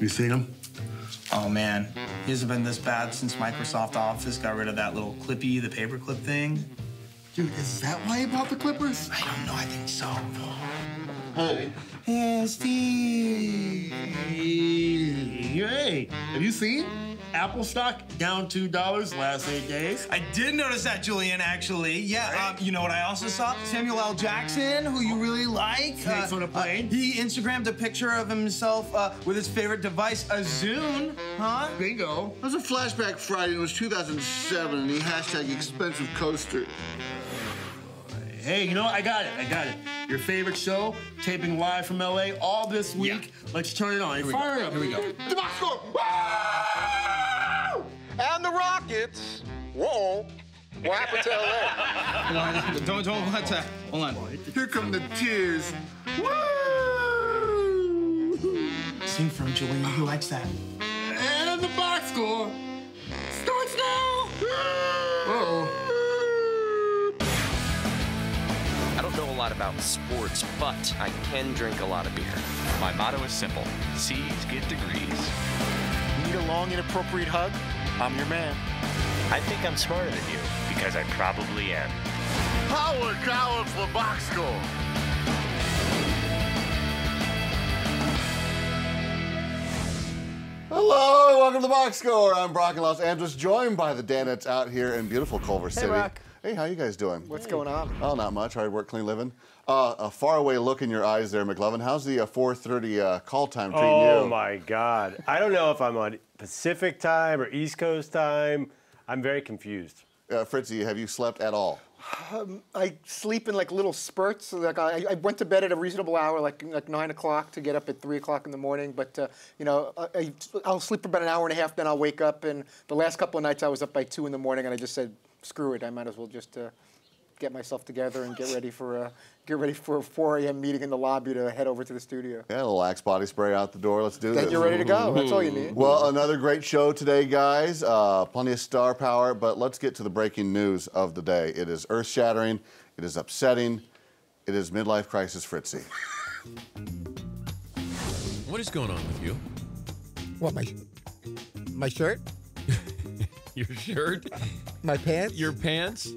You seen him? Oh man, he hasn't been this bad since Microsoft Office got rid of that little clippy, the paperclip thing. Dude, is that why you bought the Clippers? I don't know, I think so. Hey. Hey, Steve. Hey, have you seen? Apple stock down $2 last 8 days. I did notice that, Julian, actually. Yeah, Right. you know what I also saw? Samuel L. Jackson, who you really like. Snakes on a plane. He Instagrammed a picture of himself with his favorite device, a Zune, huh? Bingo. There's a flashback Friday, it was 2007, and he hashtag expensive coaster. Hey, you know what? I got it. Your favorite show, taping live from LA all this week. Yeah. Let's turn it on. Fire it up. Here we go. The box score! Woo! And the Rockets. Whoa. What happened to LA? Don't let that. Hold on. Here come the tears. Woo! Sing for him, Julian. He likes that. And the box score starts now. Uh-oh. I don't know a lot about sports, but I can drink a lot of beer. My motto is simple: C's get degrees. Need a long, inappropriate hug? I'm your man. I think I'm smarter than you, because I probably am. Howard Collins for box score. Hello, and welcome to the Box Score. I'm Brock in Los Angeles, joined by the Danettes out here in beautiful Culver City. Brock. Hey, how you guys doing? What's going on? Oh, not much. Hard work, clean living. A faraway look in your eyes there, McLovin. How's the 4:30 call time treating you? Oh, my God. I don't know if I'm on Pacific time or East Coast time. I'm very confused. Fritzy, have you slept at all? I sleep in like little spurts. Like I went to bed at a reasonable hour, like 9 o'clock, to get up at 3 o'clock in the morning. But you know, I'll sleep for about an hour and a half, then I'll wake up. And the last couple of nights I was up by 2 in the morning, and I just said, screw it. I might as well just get myself together and get ready for a 4 a.m. meeting in the lobby to head over to the studio. Yeah, a little Axe body spray out the door. Let's do this. Then you're ready to go. That's all you need. Well, another great show today, guys. Plenty of star power, but let's get to the breaking news of the day. It is earth-shattering. It is upsetting. It is midlife crisis Fritzy. What is going on with you? What, my shirt? Your shirt? My pants? Your pants?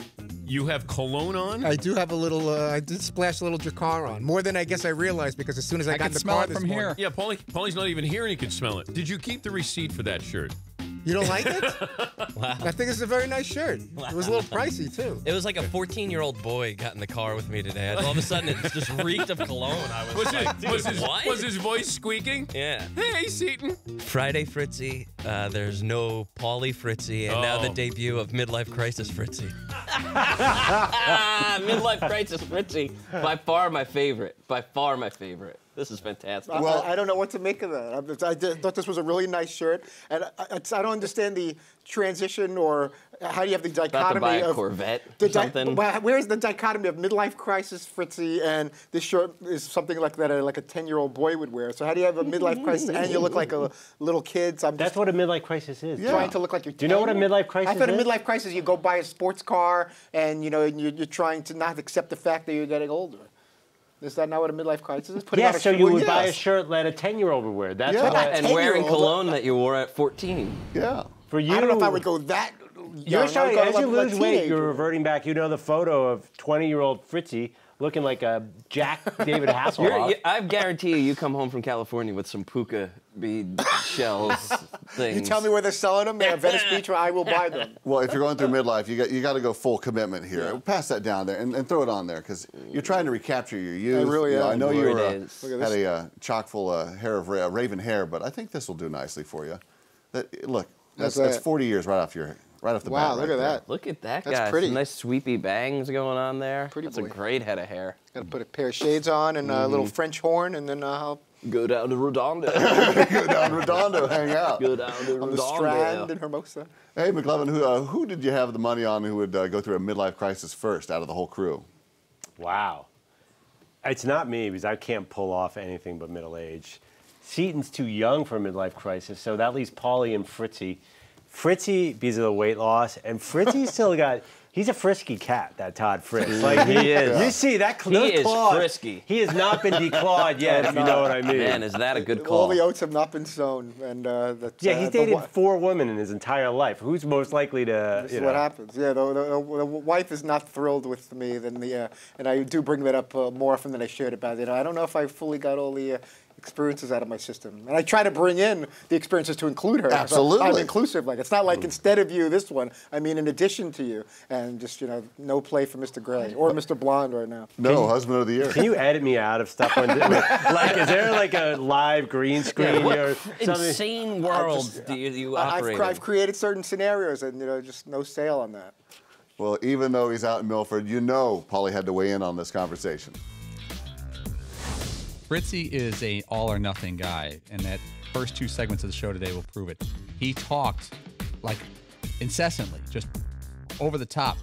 You have cologne on? I do have a little, I did splash a little Dracar on. More than I guess I realized, because as soon as I got in the car this morning. Yeah, Paulie's not even here and he can smell it. Did you keep the receipt for that shirt? You don't like it? Wow. I think it's a very nice shirt. Wow. It was a little pricey, too. It was like a 14-year-old boy got in the car with me today. All of a sudden, it just reeked of cologne. I was like, dude, what? Was his voice squeaking? Yeah. Hey, Seaton. Friday Fritzy, there's no Paulie Fritzy, and now the debut of Midlife Crisis Fritzy. Midlife Crisis Fritzy, by far my favorite. By far my favorite. This is fantastic. Well, I don't know what to make of that. I thought this was a really nice shirt, and I don't understand the transition, or how do you have the dichotomy About to buy a of Corvette or something. Where is the dichotomy of midlife crisis Fritzy and this shirt is something like that like a 10-year-old boy would wear? So how do you have a midlife crisis and you look like a little kid? So That's what a midlife crisis is. trying to look like you're 10. Do you know what a midlife crisis is? I thought a midlife crisis, you go buy a sports car and you're trying to not accept the fact that you're getting older. Is that not what a midlife crisis is? Yes, so you would buy a shirt that a 10-year-old would wear. That's what and wearing cologne that you wore at 14. Yeah. For you, I don't know if I would go that You're young. starting, as you lose weight, teenager. you're reverting back. You know the photo of 20-year-old Fritzy looking like a Jack David Hasselhoff. I guarantee you come home from California with some puka bead shells things. You tell me where they're selling them. They're at Venice Beach, where I will buy them. Well, if you're going through midlife, you got to go full commitment here. Yeah. Pass that down there and throw it on there, because you're trying to recapture your youth. I really am. I know you had a chock full hair of raven hair, but I think this will do nicely for you. Look, that's 40 years right off the bat. Wow, look at that. Look at that, That's guy. pretty. Some nice sweepy bangs going on there. That's boy. a great head of hair. Got to put a pair of shades on and a little French horn, and then I'll go down to Redondo. Go down to Redondo, hang out. Go down to Redondo. on the Strand in Hermosa. Hey, McLovin, who did you have the money on who would go through a midlife crisis first out of the whole crew? Wow. It's not me, because I can't pull off anything but middle age. Seaton's too young for a midlife crisis, so that leaves Paulie and Fritzy. Fritzy, because of the weight loss, and Fritzy's still got He's a frisky cat, that Todd Fritz. Like he is. You see that? He is claws, frisky. He has not been declawed yet, if you know what I mean. Man, is that a good call? All the oats have not been sown, and that's, yeah, he's dated 4 women in his entire life. Who's most likely to? This is what happens. Yeah, the wife is not thrilled with me. And I do bring that up more often than I should about it. I don't know if I fully got all the experiences out of my system. And I try to bring in the experiences to include her. Absolutely. I'm inclusive. Like, it's not like instead of you, this one. I mean, in addition to you. And just, no play for Mr. Gray or Mr. Blonde right now. No, husband of the year. Can you edit me out of stuff? Like, is there like a live green screen or something? Insane world do you operate I've created certain scenarios and, just no sale on that. Well, even though he's out in Milford, Paulie had to weigh in on this conversation. Fritzy is a all or nothing guy, and that first 2 segments of the show today will prove it. He talked like incessantly, just over the top.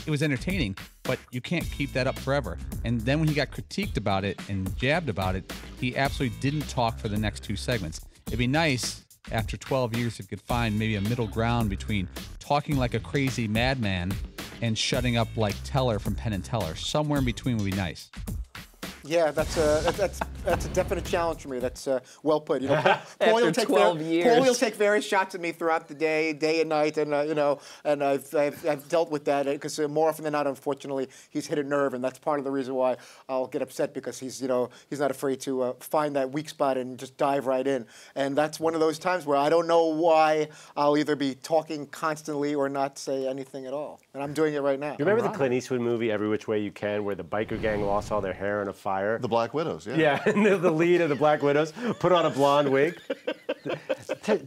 It was entertaining, but you can't keep that up forever. And then when he got critiqued about it and jabbed about it, he absolutely didn't talk for the next 2 segments. It'd be nice after 12 years if you could find maybe a middle ground between talking like a crazy madman and shutting up like Teller from Penn and Teller. Somewhere in between would be nice. Yeah, that's a definite challenge for me. That's well put. Paulie will take 12 years. Paulie will take various shots at me throughout the day and night, and and I've dealt with that because more often than not, unfortunately, he's hit a nerve, and that's part of the reason why I'll get upset because he's not afraid to find that weak spot and just dive right in, and that's one of those times where I don't know why I'll either be talking constantly or not say anything at all, and I'm doing it right now. You remember the Clint Eastwood movie Every Which Way You Can, where the biker gang lost all their hair in a fire? The Black Widows, yeah. Yeah, and the lead of the Black Widows put on a blonde wig.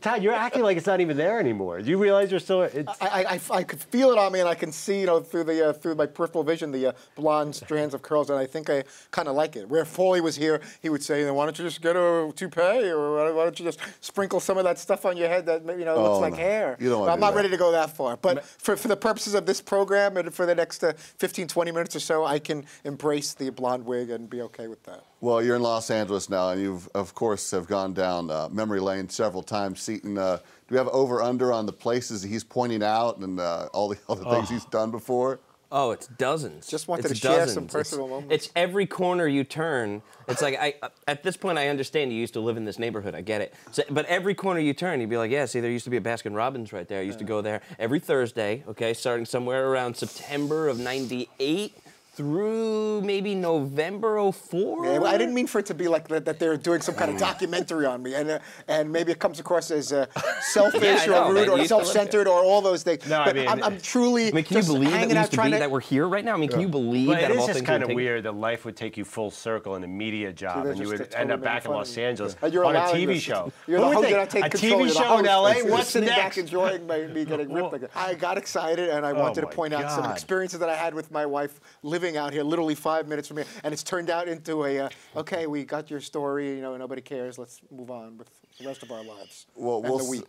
Todd, you're acting like it's not even there anymore. Do you realize you're still? I could feel it on me, and I can see, through my peripheral vision, the blonde strands of curls, and I think I kind of like it. Where Foley was here, he would say, "Why don't you just get a toupee, or why don't you just sprinkle some of that stuff on your head that looks like hair?" You don't want to I'm not ready to go that far, but for the purposes of this program and for the next 15, 20 minutes or so, I can embrace the blonde wig and be okay with that. Well, you're in Los Angeles now, and you've, of course, have gone down memory lane several times. Seton, do we have over/under on the places he's pointing out and all the other things he's done before? Oh, it's dozens. Just wanted to share some personal moments. It's every corner you turn. It's like, at this point, I understand you used to live in this neighborhood. I get it. So, but every corner you turn, you'd be like, yeah, see, there used to be a Baskin-Robbins right there. I used to go there every Thursday, okay, starting somewhere around September of '98. Through maybe November '04. Yeah, I didn't mean for it to be like that they're doing some kind of documentary on me, and maybe it comes across as selfish or rude or self-centered or all those things. No, I mean, I'm truly. I mean, can you believe that we're here right now? I mean, can you believe that? It is just kind of weird that life would take you full circle in a media job, and you would end up back in Los Angeles on a TV show. You're the host. You're taking control. A TV show in LA? What's sitting next? back enjoying me getting ripped like that. I got excited, and I wanted to point out some experiences that I had with my wife living out here, literally 5 minutes from here, and it's turned out into a okay, we got your story, nobody cares, let's move on with the rest of our lives. Well,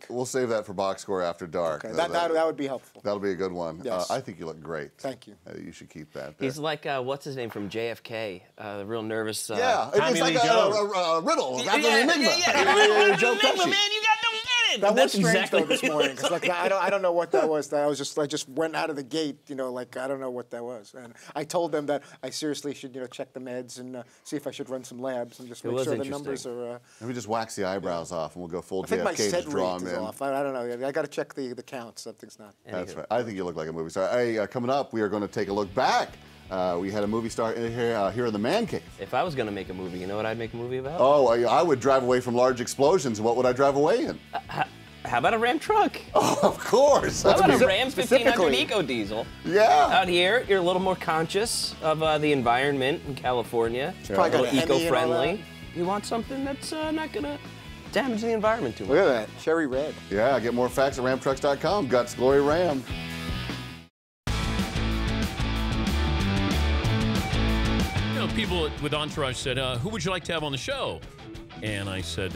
we'll save that for Box Score After Dark. Okay, that would be helpful. That'll be a good one. Yes. I think you look great. Thank you. You should keep that there. He's like, what's his name from JFK, the real nervous. Yeah, it's like a riddle rather than an enigma. Joe Pesci. Man, you got to get it. That was strange though this morning. Like, I don't know what that was. I just went out of the gate, like I don't know what that was. And I told them that I seriously should, check the meds and see if I should run some labs and just make sure the numbers are. Let me just wax the eyebrows off, and we'll go full I think my JFK SED to draw rate him is in. off. I don't know. I got to check the count. Something's not. That's right. I think you look like a movie star. Hey, coming up, we are going to take a look back. We had a movie star here in the Man Cave. If I was going to make a movie, you know what I'd make a movie about? Oh, I would drive away from large explosions. What would I drive away in? How about a Ram truck? Oh, of course. How about a Ram 1500 Eco Diesel? Yeah. Out here, you're a little more conscious of the environment in California. Sure. A little eco-friendly. You want something that's not going to damage the environment too much. Look at that, cherry red. Yeah, get more facts at ramtrucks.com. Guts, Glory, Ram. People with Entourage said, who would you like to have on the show? And I said,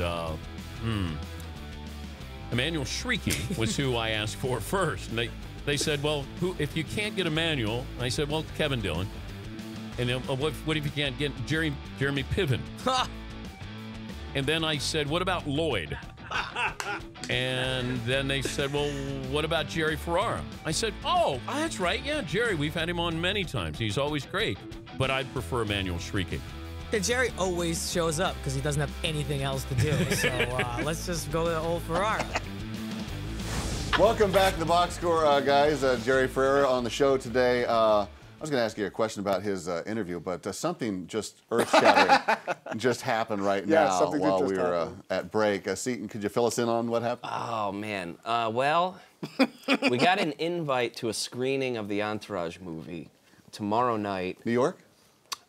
Emmanuel Shrieky was who I asked for first. And they said, well, if you can't get Emmanuel, and I said, well, Kevin Dillon. And then, what if you can't get Jeremy Piven? And then I said, what about Lloyd? And then they said, well, what about Jerry Ferrara? I said, oh, that's right. Yeah, Jerry, we've had him on many times. He's always great. But I'd prefer Emmanuel Shrieky. Yeah, Jerry always shows up because he doesn't have anything else to do. So let's just go to old Ferrara. Welcome back to the Box Score, guys. Jerry Ferrara on the show today. I was going to ask you a question about his interview, but something just earth-shattering just happened right now while we were at break. Seaton, could you fill us in on what happened? Oh, man. Well, we got an invite to a screening of the Entourage movie tomorrow night. New York?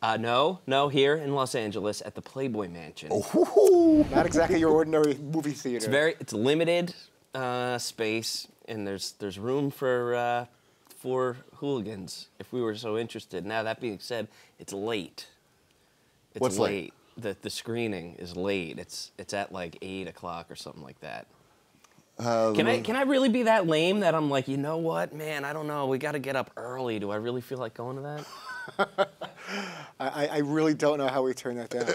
No, here in Los Angeles at the Playboy Mansion. Oh, not exactly your ordinary movie theater. It's limited space, and there's room for 4 hooligans if we were so interested. Now, that being said, it's late. What's late? The screening is late. It's at like 8 o'clock or something like that. Can I really be that lame that I'm like, you know what, man, I don't know, we got to get up early. Do I really feel like going to that? I really don't know how we turn that down.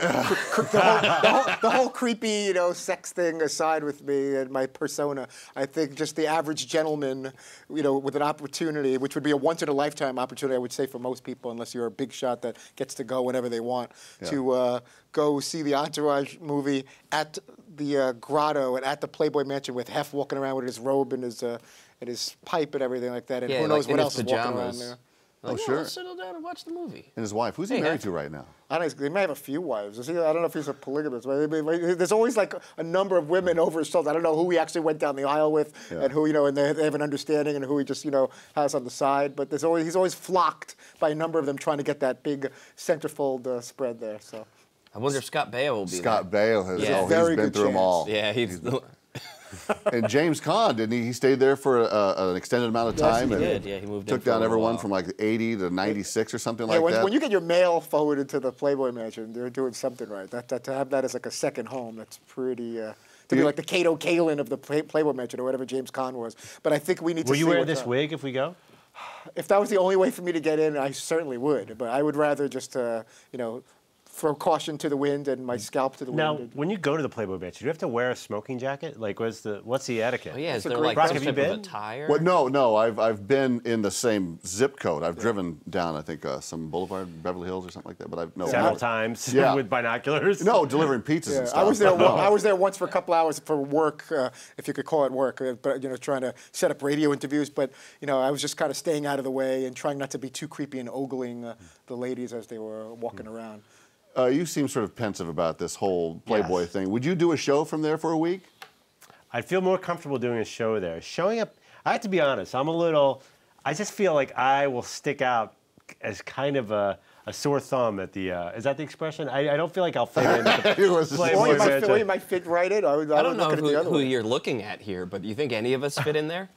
the whole creepy, sex thing aside with me and my persona, I think just the average gentleman, with an opportunity, which would be a once-in-a-lifetime opportunity, I would say for most people, unless you're a big shot that gets to go whenever they want, to go see the Entourage movie at the Grotto and at the Playboy Mansion with Hef walking around with his robe and his pipe and everything like that, and who knows what else is walking around there. Like, sure. Let's settle down and watch the movie. And his wife. Who's he married to right now? I don't know. They may have a few wives. I don't know if he's a polygamist. There's always like a number of women over his shoulders. I don't know who he actually went down the aisle with, and who and they have an understanding, and who he just has on the side. But he's always flocked by a number of them trying to get that big centerfold spread there. So. I wonder if Scott Baio will be Scott there. Baio has. Yeah. He's been through them all. Yeah, he's. And James Caan, didn't he? He stayed there for an extended amount of time. Yes, he did. Yeah, he moved in. Took down everyone from like 80 to 96 or something like that. When you get your mail forwarded to the Playboy Mansion, they're doing something right. To have that as like a second home, that's pretty. To be like the Kato Kalin of the Playboy Mansion or whatever James Caan was. But I think we need to. Will you wear this wig if we go? If that was the only way for me to get in, I certainly would. But I would rather just throw caution to the wind and my scalp to the wind. Now, when you go to the Playboy Mansion, do you have to wear a smoking jacket? Like, what's the etiquette? Oh, yeah, is there like Brock, some have you type of been? attire? Well, no. I've been in the same zip code. I've driven down, I think, some boulevard, Beverly Hills or something like that. But I've several times with binoculars. No, delivering pizzas and stuff. I was there once for a couple hours for work, if you could call it work. But trying to set up radio interviews. But I was just kind of staying out of the way and trying not to be too creepy and ogling the ladies as they were walking around. You seem sort of pensive about this whole Playboy thing. Would you do a show from there for a week? I'd feel more comfortable doing a show there. Showing up, I have to be honest, I just feel like I will stick out as kind of a sore thumb at the, is that the expression? I don't feel like I'll fit in. Or you might fit right in. I don't know who you're looking at here, but do you think any of us fit in there?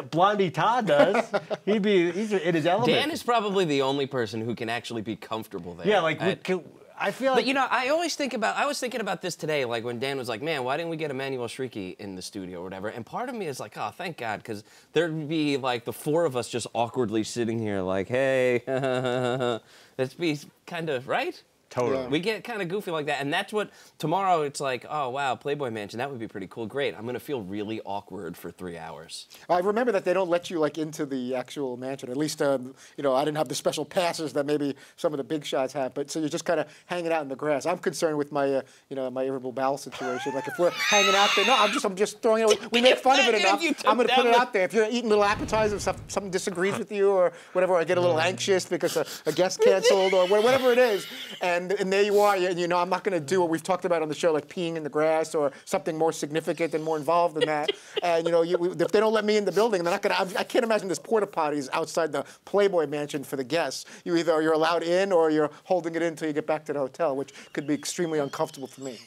Blondie Todd does. He's in his element. Dan is probably the only person who can actually be comfortable there. Yeah, I feel like. But I was thinking about this today, like when Dan was like, man, why didn't we get Emmanuel Shrieky in the studio or whatever? And part of me is like, oh, thank God, because there'd be like the 4 of us just awkwardly sitting here like, hey, that'd be kind of, right? Totally. We get kind of goofy like that. And that's what, tomorrow it's like, oh, wow, Playboy Mansion, that would be pretty cool. Great. I'm going to feel really awkward for 3 hours. I remember that they don't let you, into the actual mansion. At least, I didn't have the special passes that maybe some of the big shots have. But so you're just kind of hanging out in the grass. I'm concerned with my, my irritable bowel situation. Like if we're hanging out there, I'm just throwing it. We make fun of it enough. I'm going to put it out there. If you're eating little appetizers, something disagrees with you or whatever, I get a little anxious because a guest canceled or whatever it is, and there you are, and I'm not going to do what we've talked about on the show, like peeing in the grass or something more significant and more involved than that. And if they don't let me in the building, they're not going to. I can't imagine there's porta potties outside the Playboy Mansion for the guests. You're allowed in or you're holding it in until you get back to the hotel, which could be extremely uncomfortable for me.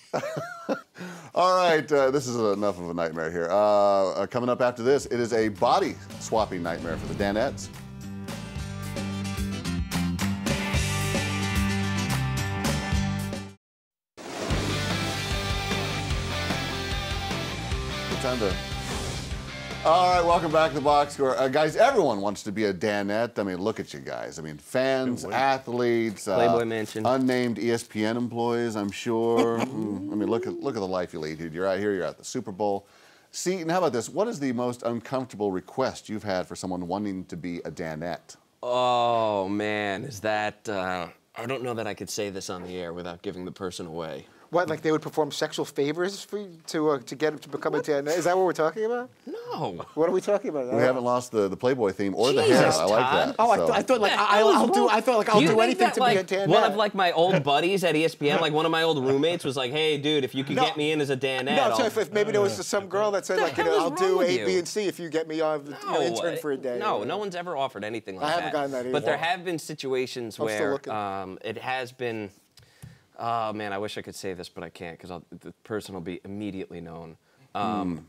All right, this is enough of a nightmare here. Coming up after this, it is a body swapping nightmare for the Danettes. All right, welcome back to the box score. Guys, everyone wants to be a Danette. I mean, look at you guys. I mean, fans, athletes, Playboy Mansion, unnamed ESPN employees, I'm sure. I mean, look at the life you lead, dude. You're out here, you're at the Super Bowl. Seton, how about this? What is the most uncomfortable request you've had for someone wanting to be a Danette? Oh, man, is that... I don't know that I could say this on the air without giving the person away. What, like they would perform sexual favors for you to get him to become a Danette? Is that what we're talking about? No. What are we talking about? We haven't lost the Playboy theme or the hair. I like that. Oh, I thought like I'll do anything to be a Danette. One of like my old buddies at ESPN, like one of my old roommates, was like, "Hey, dude, if you could get me in as a Danette." No, so if maybe there was some girl that said like, I'll do A, B, and C if you get me on intern for a day. No, no one's ever offered anything like that. I haven't gotten that either. But there have been situations where it has been. Oh man, I wish I could say this, but I can't because the person will be immediately known.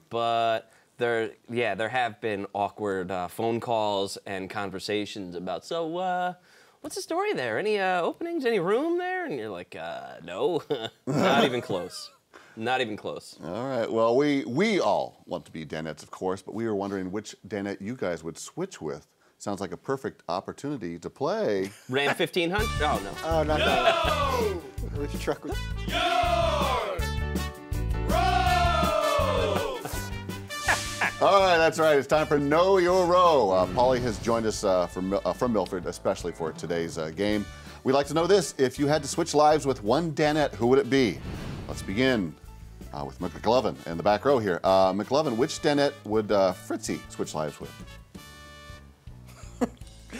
But there have been awkward phone calls and conversations about. So, what's the story there? Any openings? Any room there? And you're like, no, not even close. Not even close. All right. Well, we all want to be Danettes, of course, but we were wondering which Danette you guys would switch with. Sounds like a perfect opportunity to play. Ram 1500? Oh, no. Oh, not that. Which truck was... All right, that's right. It's time for Know Your Row. Paulie has joined us from Milford, especially for today's game. We'd like to know this. If you had to switch lives with one Danette, who would it be? Let's begin with McLovin in the back row here. McLovin, which Danette would Fritzy switch lives with?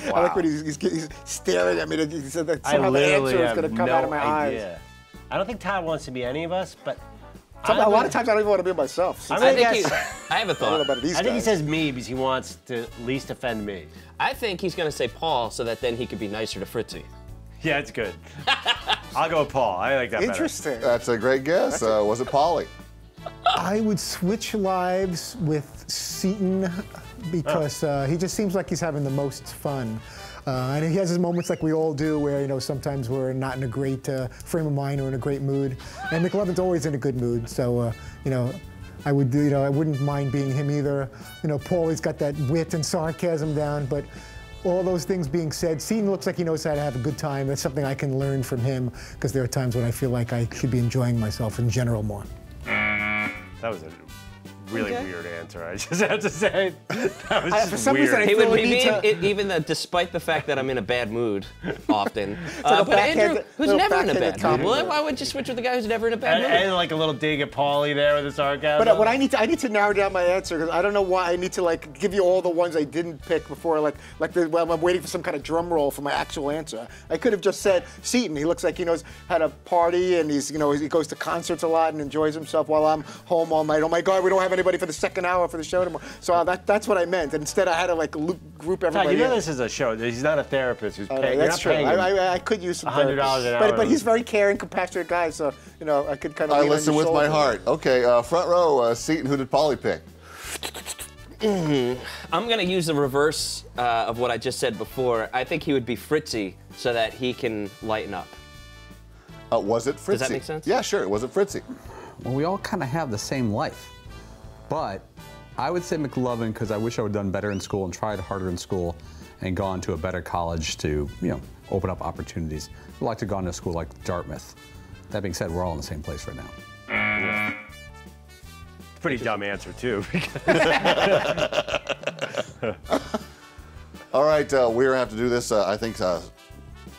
Wow. I like when he's staring at me. He said that somehow the answer is going to come out of my eyes. I don't think Todd wants to be any of us, but a lot of times I don't even want to be myself. I have a thought. I think he says me because he wants to least offend me. I think he's going to say Paul so that then he could be nicer to Fritzy. Yeah, it's good. I'll go with Paul. I like that Interesting. better. That's a great guess. Was it Paulie? I would switch lives with Seton because he just seems like he's having the most fun. And he has his moments like we all do where, sometimes we're not in a great frame of mind or in a great mood. And McLovin's always in a good mood. So, I would do, I wouldn't mind being him either. Paulie's got that wit and sarcasm down, but all those things being said, Seton looks like he knows how to have a good time. That's something I can learn from him because there are times when I feel like I should be enjoying myself in general more. That was a really weird answer, I just have to say. That was for some weird. reason, I feel like even despite the fact that I'm in a bad mood often. But Andrew, who's never in a bad mood, why would you switch with the guy who's never in a bad mood? And like a little dig at Paulie there with the sarcasm. But what I need to narrow down my answer because I don't know why I need to give you all the ones I didn't pick before well, I'm waiting for some kind of drum roll for my actual answer. I could have just said Seton. He looks like he knows how to party and he goes to concerts a lot and enjoys himself while I'm home all night. Oh my God, we don't have anybody for the second hour for the show tomorrow. So that's what I meant. And instead, I had to group everybody. You know this is a show. He's not a therapist who's paying. That's true. I could use some $100 an hour. But he's a very caring, compassionate guy. So I could kind of. I listen with my heart. Okay, front row, Seton. Who did Paulie pick? I'm going to use the reverse of what I just said before. I think he would be Fritzy so that he can lighten up. Was it Fritzy? Does that make sense? Yeah, sure. Was it Fritzy? Well, we all kind of have the same life. But I would say McLovin because I wish I would have done better in school and tried harder in school and gone to a better college to, open up opportunities. I'd like to have gone to a school like Dartmouth. That being said, we're all in the same place right now. Yeah. Pretty dumb answer, too. All right, we're going to have to do this, I think,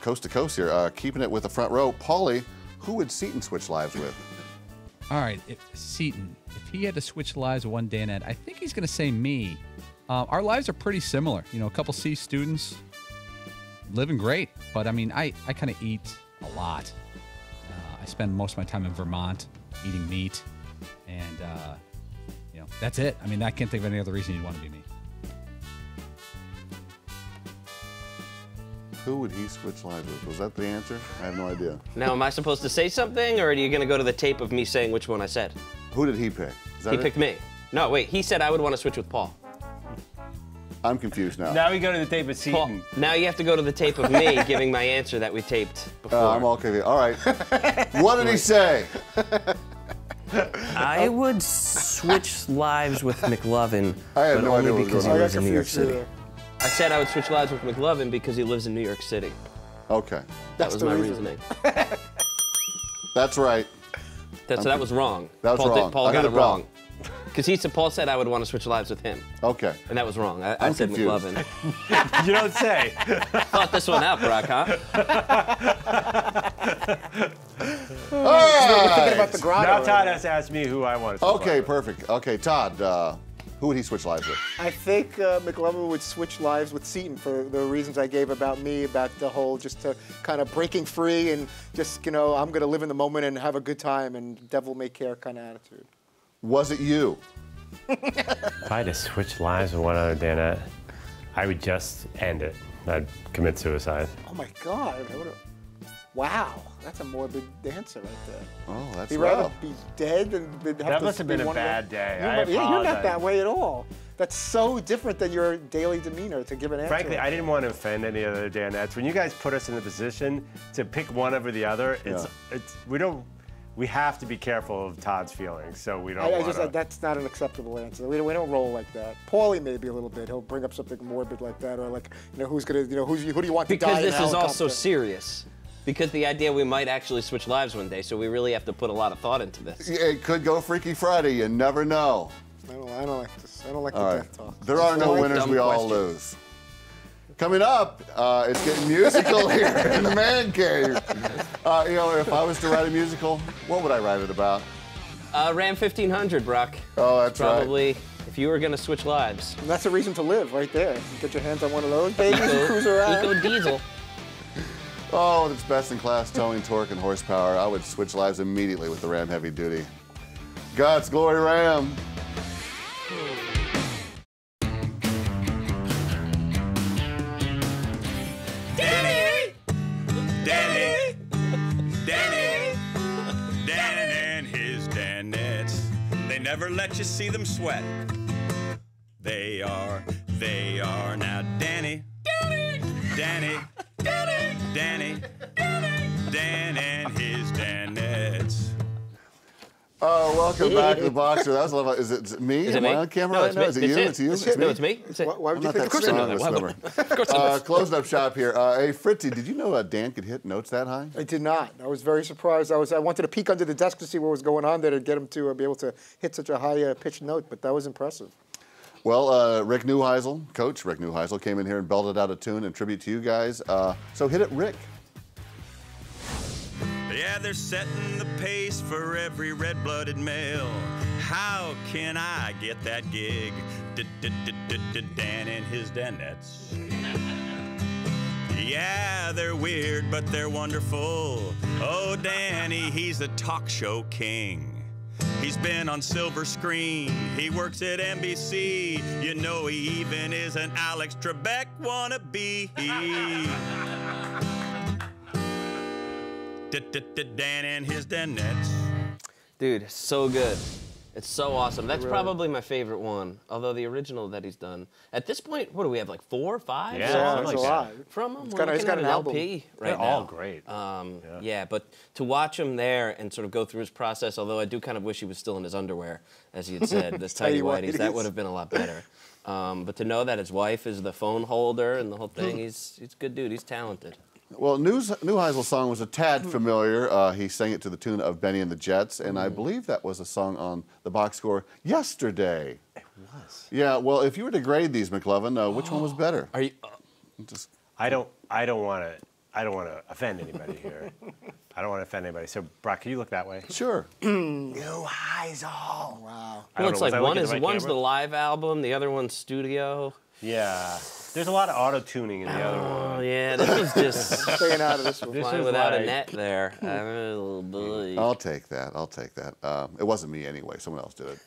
coast to coast here. Keeping it with the front row. Paulie, who would Seton switch lives with? All right, Seton, if he had to switch lives with one Danette, I think he's going to say me. Our lives are pretty similar. A couple C students, living great. But, I kind of eat a lot. I spend most of my time in Vermont eating meat. And, that's it. I can't think of any other reason you'd want to be me. Who would he switch lives with? Was that the answer? I have no idea. Now, am I supposed to say something, or are you going to go to the tape of me saying which one I said? Who did he pick? He picked me. No, wait, he said I would want to switch with Paul. I'm confused now. Now we go to the tape of Seton. Paul, now you have to go to the tape of me giving my answer that we taped before. I'm all confused. All right. What did he say? I would switch lives with McLovin, I have but no idea only what was because he going on. lives in New York confused City. there. I said I would switch lives with McLovin because he lives in New York City. Okay. That was my reasoning. That's right. That was wrong. That was wrong. Paul I got heard it it wrong. wrong. Because Paul said I would want to switch lives with him. Okay. And that was wrong. I I'm said confused. McLovin. You don't say. Thought this one out, Brock, huh? All right. Thinking about the grotto. Now Todd has to ask me who I want to switch Okay, lives with. perfect. Okay, Todd, who would he switch lives with? I think McLovin would switch lives with Seaton for the reasons I gave about me, about the whole just kind of breaking free and just, I'm going to live in the moment and have a good time and devil may care kind of attitude. Was it you? If I had to switch lives with one other Danette, I would just end it. I'd commit suicide. Oh my God. Wow. That's a morbid answer right there. Oh, that's He'd rather rough. be dead than have That to must have been a one bad day. You're not apologize. that way at all. That's so different than your daily demeanor to give an answer. Frankly, I didn't want to offend any other Danettes. When you guys put us in the position to pick one over the other, we have to be careful of Todd's feelings, so we don't. That's not an acceptable answer. We don't roll like that. Paulie maybe a little bit. He'll bring up something morbid like that, or like, who do you want to die Because in a this is also helicopter? serious. Because the idea we might actually switch lives one day, so we really have to put a lot of thought into this. It could go Freaky Friday. You never know. I don't like this. I don't like All the right. death talk. There are no winners. Dumb We all question. lose. Coming up, it's getting musical here in the man cave. If I was to write a musical, what would I write it about? Ram 1500, Brock. Oh, that's Probably, if you were going to switch lives. And that's a reason to live right there. Get your hands on one of those babies and cruise around. Eco Diesel. Oh, with its best-in-class towing, torque, and horsepower, I would switch lives immediately with the Ram Heavy Duty. God's glory, Ram. Dan and his Danettes. They never let you see them sweat. They are now Danny, Dan and his Danettes. Welcome back to the Boxer. That was a lot. Is it me? Is it Am me? I on camera No, right it's now? me. Is it you? It's you? It's No, me? it's me. It's it. Why would you I'm not think that Of course I know strong that. a Why would- swimmer. Of course I know. Closing up shop here. Hey, Fritzy, did you know Dan could hit notes that high? I did not. I was very surprised. I wanted to peek under the desk to see what was going on there to get him to be able to hit such a high pitched note, but that was impressive. Well, Rick Neuheisel, Coach Rick Neuheisel, came in here and belted out a tune in tribute to you guys. So hit it, Rick. Yeah, they're setting the pace for every red-blooded male. How can I get that gig? Dan and his Danettes. Yeah, they're weird, but they're wonderful. Oh, Danny, he's a talk show king. He's been on silver screen. He works at NBC. You know he even is an Alex Trebek wannabe. Dan and his Danettes. Dude, so good. It's so awesome. That's probably my favorite one. Although the original that he's done. At this point, what do we have, like 4 or 5 Yeah, songs it's a lot. from him? It's We're got looking at an an album. LP right They're now. all great. Yeah, but to watch him there and sort of go through his process, although I do kind of wish he was still in his underwear, as you had said, the tighty whities, that would have been a lot better. But to know that his wife is the phone holder and the whole thing, he's a good dude. He's talented. Well, Neuheisel's song was a tad familiar. He sang it to the tune of Benny and the Jets, and I believe that was a song on the box score yesterday. It was. Yeah, well, if you were to grade these, McLovin, which one was better? Are you? Just I don't want to offend anybody here. I don't want to offend anybody. So, Brock, can you look that way? Sure. Neuheisel. Wow. I Well, don't it's know, was like I looking at the right one's camera? the live album, the other one's studio. Yeah. There's a lot of auto-tuning in the other one. Oh, yeah, this was just Staying out of this one. This flying is without a like- net there. Oh, boy. I'll take that. I'll take that. It wasn't me anyway. Someone else did it.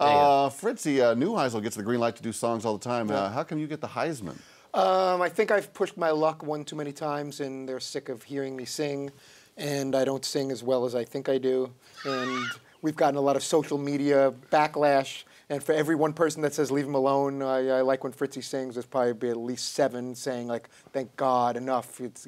Yeah. Fritzy, Neuheisel gets the green light to do songs all the time. How come you get the Heisman? I think I've pushed my luck one too many times, and they're sick of hearing me sing, and I don't sing as well as I think I do. And we've gotten a lot of social media backlash, and for every one person that says leave him alone, I like when Fritzy sings. There's probably be at least 7 saying like, thank God, enough. It's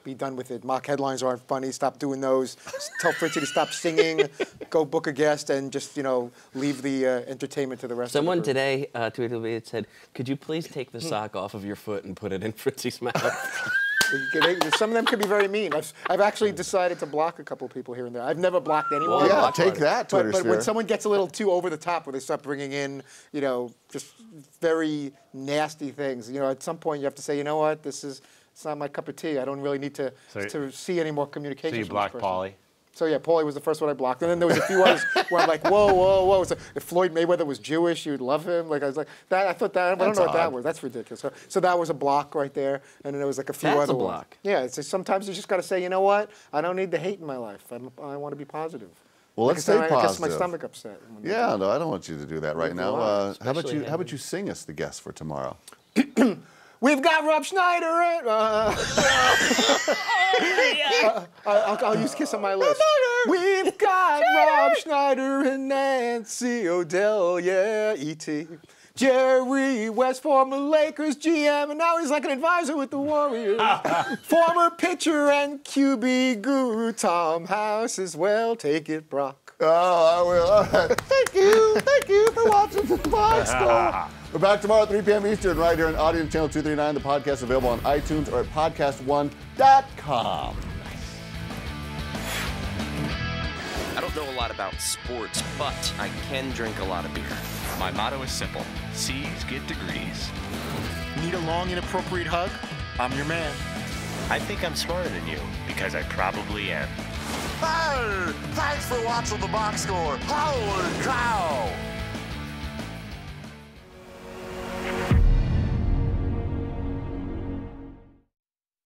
be done with it. Mock headlines aren't funny. Stop doing those. Tell Fritzy to stop singing. Go book a guest and just, you know, leave the entertainment to the rest of the Someone group. today tweeted me and said, could you please take the sock off of your foot and put it in Fritzy's mouth? Some of them can be very mean. I've actually decided to block a couple people here and there. I've never blocked anyone. Well, yeah, take that, Twitter But when sphere. someone gets a little too over the top, where they start bringing in, you know, just very nasty things, you know, at some point you have to say, you know what, it's not my cup of tea. I don't really need to see any more communication. So you blocked Paulie? So yeah, Paulie was the first one I blocked, and then there was a few others where I'm like, whoa, whoa, whoa. So if Floyd Mayweather was Jewish, you'd love him. Like I was like, that. I thought that. I don't know what that was. That's ridiculous. So that was a block right there, and then there was like a few other ones. block. Yeah, it's just, sometimes you just got to say, you know what? I don't need the hate in my life. I want to be positive. Well, let's stay positive. I guess my stomach upset. Yeah, no, I don't want you to do that right now. How about you sing us the guest for tomorrow? We've got Rob Schneider. I'll use Kiss on my list. We've got Rob Schneider and Nancy O'Dell, yeah, E.T. Jerry West, former Lakers GM, and now he's like an advisor with the Warriors. Former pitcher and QB guru Tom House as well. Take it, Brock. Oh, I will. All right. Thank you for watching the Box Score. We're back tomorrow at 3 p.m. Eastern, right here on Audience Channel 239. The podcast is available on iTunes or at podcastone.com. I don't know a lot about sports, but I can drink a lot of beer. My motto is simple. C's get degrees. Need a long, inappropriate hug? I'm your man. I think I'm smarter than you, because I probably am. Hey, thanks for watching the Box Score. Holy cow!